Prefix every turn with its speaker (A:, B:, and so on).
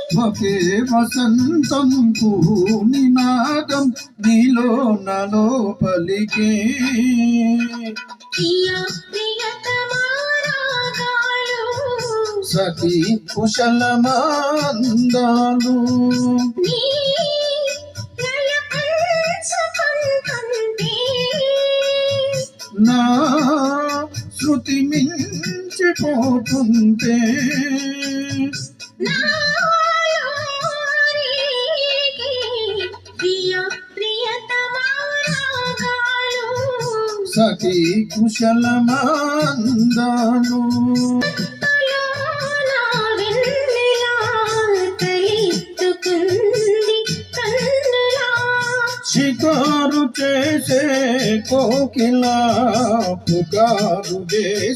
A: ఒకే వసంతం నినాదం నీలో నలో పలికే సఖీ కుశలమందాలు నా శృతి మించిపోతుంటే సఖీ కుశలమందాలు షికారు చేసే కోకిలా పుకారు చేసే